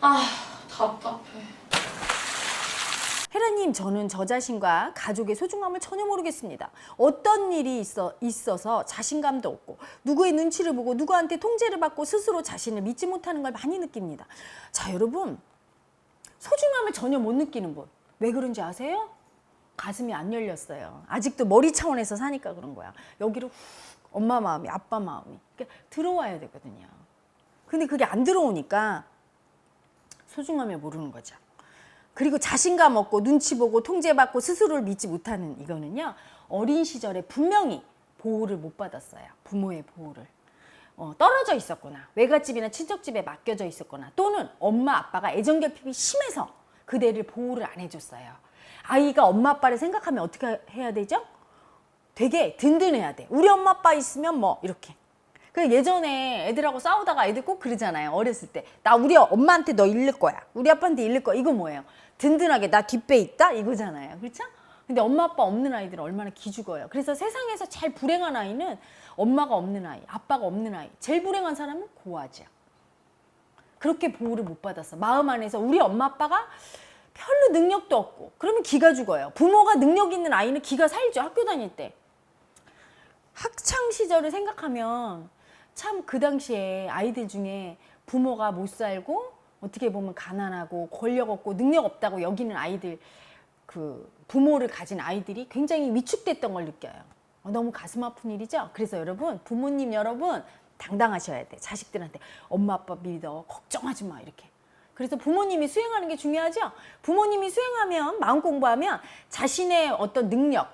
아, 답답해. 혜라님, 저는 저 자신과 가족의 소중함을 전혀 모르겠습니다. 어떤 일이 있어서 자신감도 없고 누구의 눈치를 보고 누구한테 통제를 받고 스스로 자신을 믿지 못하는 걸 많이 느낍니다. 자, 여러분, 소중함을 전혀 못 느끼는 분, 왜 그런지 아세요? 가슴이 안 열렸어요. 아직도 머리 차원에서 사니까 그런 거야. 여기로 훅 엄마 마음이, 아빠 마음이 들어와야 되거든요. 근데 그게 안 들어오니까 소중함을 모르는 거죠. 그리고 자신감 없고 눈치 보고 통제받고 스스로를 믿지 못하는 이거는요, 어린 시절에 분명히 보호를 못 받았어요. 부모의 보호를. 떨어져 있었거나 외갓집이나 친척집에 맡겨져 있었거나 또는 엄마 아빠가 애정결핍이 심해서 그대를 보호를 안 해줬어요. 아이가 엄마 아빠를 생각하면 어떻게 해야 되죠? 되게 든든해야 돼. 우리 엄마 아빠 있으면 뭐 이렇게. 그 예전에 애들하고 싸우다가 애들 꼭 그러잖아요. 어렸을 때. 나 우리 엄마한테 너 잃을 거야. 우리 아빠한테 잃을 거야. 이거 뭐예요? 든든하게 나 뒷배 있다? 이거잖아요. 그렇죠? 근데 엄마 아빠 없는 아이들은 얼마나 기죽어요. 그래서 세상에서 제일 불행한 아이는 엄마가 없는 아이, 아빠가 없는 아이. 제일 불행한 사람은 고아죠. 그렇게 보호를 못 받았어. 마음 안에서 우리 엄마 아빠가 별로 능력도 없고 그러면 기가 죽어요. 부모가 능력 있는 아이는 기가 살죠. 학교 다닐 때. 학창 시절을 생각하면 참 그 당시에 아이들 중에 부모가 못 살고 어떻게 보면 가난하고 권력 없고 능력 없다고 여기는 아이들, 그 부모를 가진 아이들이 굉장히 위축됐던 걸 느껴요. 너무 가슴 아픈 일이죠. 그래서 여러분, 부모님 여러분 당당하셔야 돼. 자식들한테 엄마 아빠 믿어, 걱정하지 마, 이렇게. 그래서 부모님이 수행하는 게 중요하죠. 부모님이 수행하면, 마음 공부하면 자신의 어떤 능력,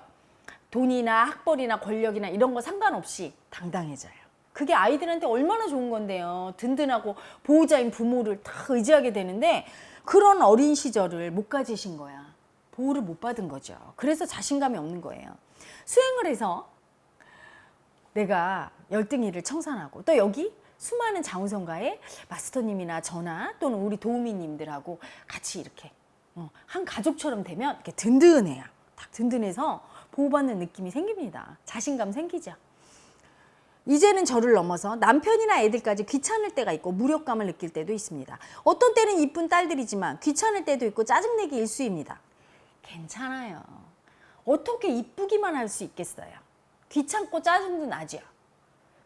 돈이나 학벌이나 권력이나 이런 거 상관없이 당당해져요. 그게 아이들한테 얼마나 좋은 건데요. 든든하고 보호자인 부모를 다 의지하게 되는데 그런 어린 시절을 못 가지신 거야. 보호를 못 받은 거죠. 그래서 자신감이 없는 거예요. 수행을 해서 내가 열등이를 청산하고 또 여기 수많은 자운성가의 마스터님이나 저나 또는 우리 도우미님들하고 같이 이렇게 한 가족처럼 되면 이렇게 든든해요. 딱 든든해서 보호받는 느낌이 생깁니다. 자신감 생기죠. 이제는 저를 넘어서 남편이나 애들까지 귀찮을 때가 있고 무력감을 느낄 때도 있습니다. 어떤 때는 이쁜 딸들이지만 귀찮을 때도 있고 짜증내기 일쑤입니다. 괜찮아요. 어떻게 이쁘기만 할 수 있겠어요? 귀찮고 짜증도 나죠.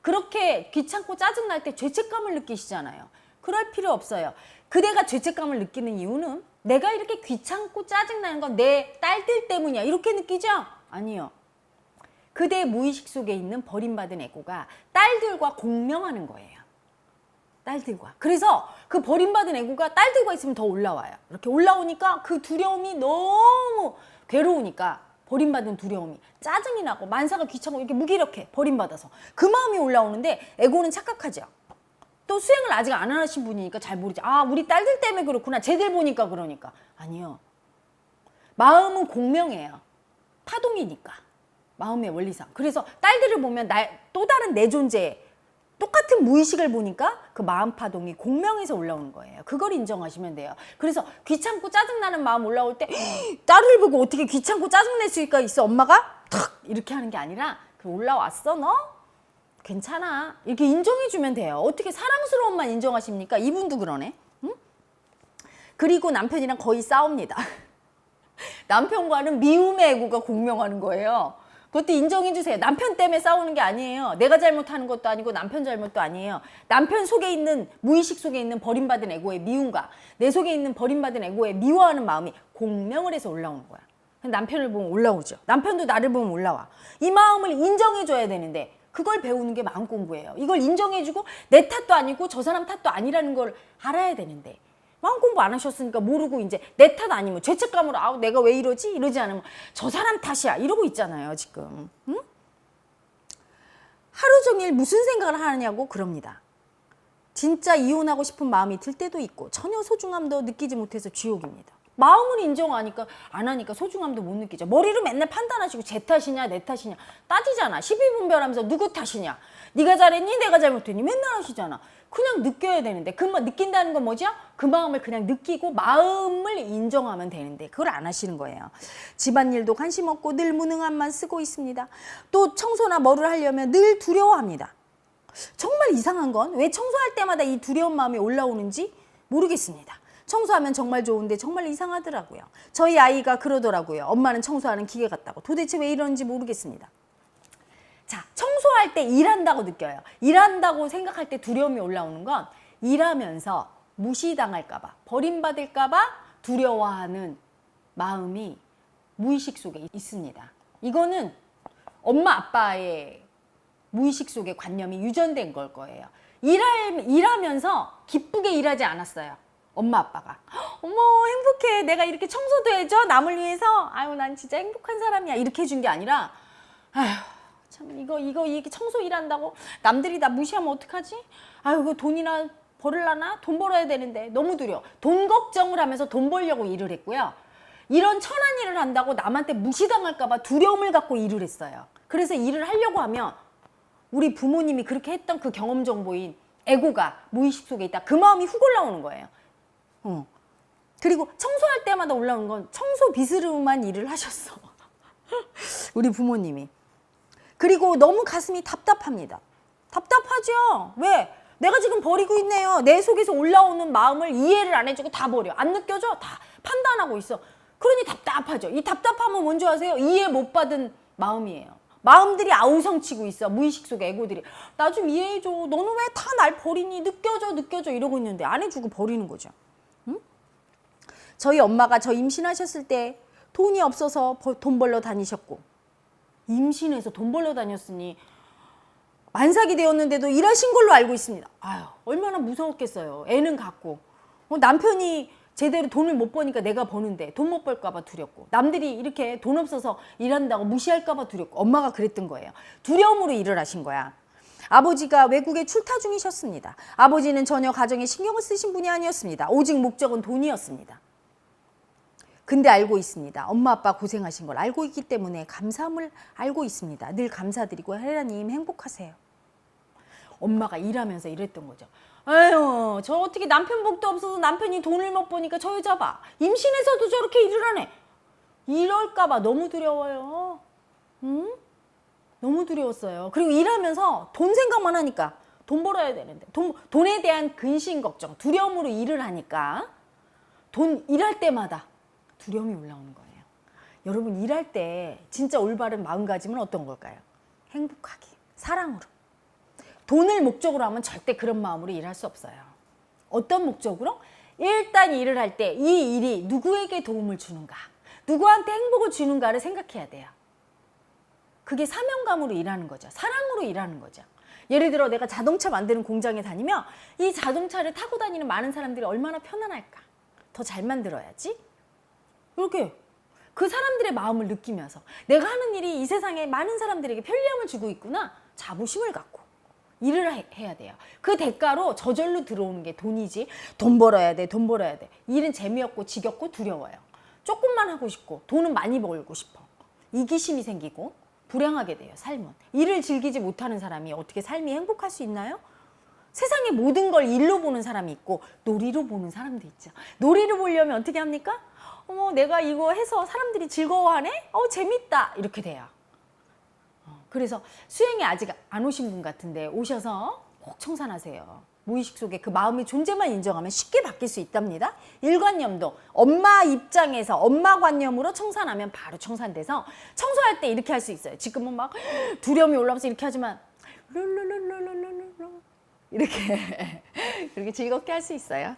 그렇게 귀찮고 짜증날 때 죄책감을 느끼시잖아요. 그럴 필요 없어요. 그대가 죄책감을 느끼는 이유는 내가 이렇게 귀찮고 짜증나는 건 내 딸들 때문이야, 이렇게 느끼죠? 아니요. 그대의 무의식 속에 있는 버림받은 에고가 딸들과 공명하는 거예요. 딸들과. 그래서 그 버림받은 에고가 딸들과 있으면 더 올라와요. 이렇게 올라오니까 그 두려움이 너무 괴로우니까 버림받은 두려움이 짜증이 나고 만사가 귀찮고 이렇게 무기력해. 버림받아서. 그 마음이 올라오는데 에고는 착각하죠. 또 수행을 아직 안 하신 분이니까 잘 모르지. 아, 우리 딸들 때문에 그렇구나. 쟤들 보니까 그러니까. 아니요. 마음은 공명해요. 파동이니까. 마음의 원리상. 그래서 딸들을 보면 또 다른 내 존재, 똑같은 무의식을 보니까 그 마음 파동이 공명해서 올라오는 거예요. 그걸 인정하시면 돼요. 그래서 귀찮고 짜증나는 마음 올라올 때 딸을 보고 어떻게 귀찮고 짜증낼 수가 있어? 엄마가 탁 이렇게 하는 게 아니라 그 올라왔어 너? 괜찮아. 이렇게 인정해주면 돼요. 어떻게 사랑스러움만 인정하십니까? 이분도 그러네. 응? 그리고 남편이랑 거의 싸웁니다. 남편과는 미움의 애고가 공명하는 거예요. 그것도 인정해주세요. 남편 때문에 싸우는 게 아니에요. 내가 잘못하는 것도 아니고 남편 잘못도 아니에요. 남편 속에 있는, 무의식 속에 있는 버림받은 에고의 미움과 내 속에 있는 버림받은 에고의 미워하는 마음이 공명을 해서 올라오는 거야. 남편을 보면 올라오죠. 남편도 나를 보면 올라와. 이 마음을 인정해줘야 되는데 그걸 배우는 게 마음 공부예요. 이걸 인정해주고 내 탓도 아니고 저 사람 탓도 아니라는 걸 알아야 되는데 마음 공부 안 하셨으니까 모르고 이제 내 탓 아니면 죄책감으로 아우 내가 왜 이러지? 이러지 않으면 저 사람 탓이야 이러고 있잖아요 지금. 응? 하루 종일 무슨 생각을 하느냐고 그럽니다. 진짜 이혼하고 싶은 마음이 들 때도 있고 전혀 소중함도 느끼지 못해서 지옥입니다. 마음을 인정하니까 안 하니까 소중함도 못 느끼죠. 머리로 맨날 판단하시고 제 탓이냐 내 탓이냐 따지잖아. 시비분별하면서 누구 탓이냐. 네가 잘했니 내가 잘못했니 맨날 하시잖아. 그냥 느껴야 되는데 그 느낀다는 건 뭐죠? 그 마음을 그냥 느끼고 마음을 인정하면 되는데 그걸 안 하시는 거예요. 집안일도 관심 없고 늘 무능함만 쓰고 있습니다. 또 청소나 뭐를 하려면 늘 두려워합니다. 정말 이상한 건 왜 청소할 때마다 이 두려운 마음이 올라오는지 모르겠습니다. 청소하면 정말 좋은데 정말 이상하더라고요. 저희 아이가 그러더라고요. 엄마는 청소하는 기계 같다고. 도대체 왜 이러는지 모르겠습니다. 자, 청소할 때 일한다고 느껴요. 일한다고 생각할 때 두려움이 올라오는 건 일하면서 무시당할까봐, 버림받을까봐 두려워하는 마음이 무의식 속에 있습니다. 이거는 엄마 아빠의 무의식 속의 관념이 유전된 걸 거예요. 일하면서 기쁘게 일하지 않았어요. 엄마 아빠가. 어머 행복해. 내가 이렇게 청소도 해줘. 남을 위해서. 아유 난 진짜 행복한 사람이야. 이렇게 해준 게 아니라 아휴 참 이게 청소 일한다고 남들이 나 무시하면 어떡하지? 아유 이거 돈이나 벌을라나? 돈 벌어야 되는데 너무 두려워. 돈 걱정을 하면서 돈 벌려고 일을 했고요. 이런 천한 일을 한다고 남한테 무시당할까 봐 두려움을 갖고 일을 했어요. 그래서 일을 하려고 하면 우리 부모님이 그렇게 했던 그 경험 정보인 에고가 무의식 속에 있다. 그 마음이 훅 올라오는 거예요. 그리고 청소할 때마다 올라오는 건 청소 비스름한 일을 하셨어. 우리 부모님이. 그리고 너무 가슴이 답답합니다. 답답하죠? 왜? 내가 지금 버리고 있네요. 내 속에서 올라오는 마음을 이해를 안 해주고 다 버려. 안 느껴져? 다 판단하고 있어. 그러니 답답하죠. 이 답답함은 뭔지 아세요? 이해 못 받은 마음이에요. 마음들이 아우성치고 있어. 무의식 속의 에고들이. 나 좀 이해해줘. 너는 왜 다 날 버리니? 느껴져 이러고 있는데 안 해주고 버리는 거죠. 응? 저희 엄마가 저 임신하셨을 때 돈이 없어서 돈 벌러 다니셨고 임신해서 돈 벌러 다녔으니 만삭이 되었는데도 일하신 걸로 알고 있습니다. 아유 얼마나 무서웠겠어요. 애는 갖고 남편이 제대로 돈을 못 버니까 내가 버는데 돈 못 벌까 봐 두렵고 남들이 이렇게 돈 없어서 일한다고 무시할까 봐 두렵고 엄마가 그랬던 거예요. 두려움으로 일을 하신 거야. 아버지가 외국에 출타 중이셨습니다. 아버지는 전혀 가정에 신경을 쓰신 분이 아니었습니다. 오직 목적은 돈이었습니다. 근데 알고 있습니다. 엄마 아빠 고생하신 걸 알고 있기 때문에 감사함을 알고 있습니다. 늘 감사드리고 하나님 행복하세요. 엄마가 일하면서 이랬던 거죠. 아유 저 어떻게 남편 복도 없어서 남편이 돈을 못 버니까 저 여자 봐. 임신해서도 저렇게 일을 하네. 이럴까 봐 너무 두려워요. 응? 너무 두려웠어요. 그리고 일하면서 돈 생각만 하니까 돈 벌어야 되는데 돈에 대한 근심 걱정, 두려움으로 일을 하니까 일할 때마다 두려움이 올라오는 거예요. 여러분 일할 때 진짜 올바른 마음가짐은 어떤 걸까요? 행복하게, 사랑으로. 돈을 목적으로 하면 절대 그런 마음으로 일할 수 없어요. 어떤 목적으로? 일단 일을 할 때 이 일이 누구에게 도움을 주는가, 누구한테 행복을 주는가를 생각해야 돼요. 그게 사명감으로 일하는 거죠. 사랑으로 일하는 거죠. 예를 들어 내가 자동차 만드는 공장에 다니면 이 자동차를 타고 다니는 많은 사람들이 얼마나 편안할까. 더 잘 만들어야지. 이렇게 그 사람들의 마음을 느끼면서 내가 하는 일이 이 세상에 많은 사람들에게 편리함을 주고 있구나. 자부심을 갖고 일을 해야 돼요. 그 대가로 저절로 들어오는 게 돈이지. 돈 벌어야 돼. 돈 벌어야 돼. 일은 재미없고 지겹고 두려워요. 조금만 하고 싶고 돈은 많이 벌고 싶어. 이기심이 생기고 불행하게 돼요. 삶은. 일을 즐기지 못하는 사람이 어떻게 삶이 행복할 수 있나요? 세상의 모든 걸 일로 보는 사람이 있고 놀이로 보는 사람도 있죠. 놀이로 보려면 어떻게 합니까? 어머 내가 이거 해서 사람들이 즐거워하네? 재밌다. 이렇게 돼요. 그래서 수행에 아직 안 오신 분 같은데 오셔서 꼭 청산하세요. 무의식 속에 그 마음의 존재만 인정하면 쉽게 바뀔 수 있답니다. 일관념도 엄마 입장에서 엄마 관념으로 청산하면 바로 청산돼서 청소할 때 이렇게 할 수 있어요. 지금은 막 두려움이 올라오면서 이렇게 하지만 룰루룰루룰루룰루 이렇게 그렇게 즐겁게 할 수 있어요.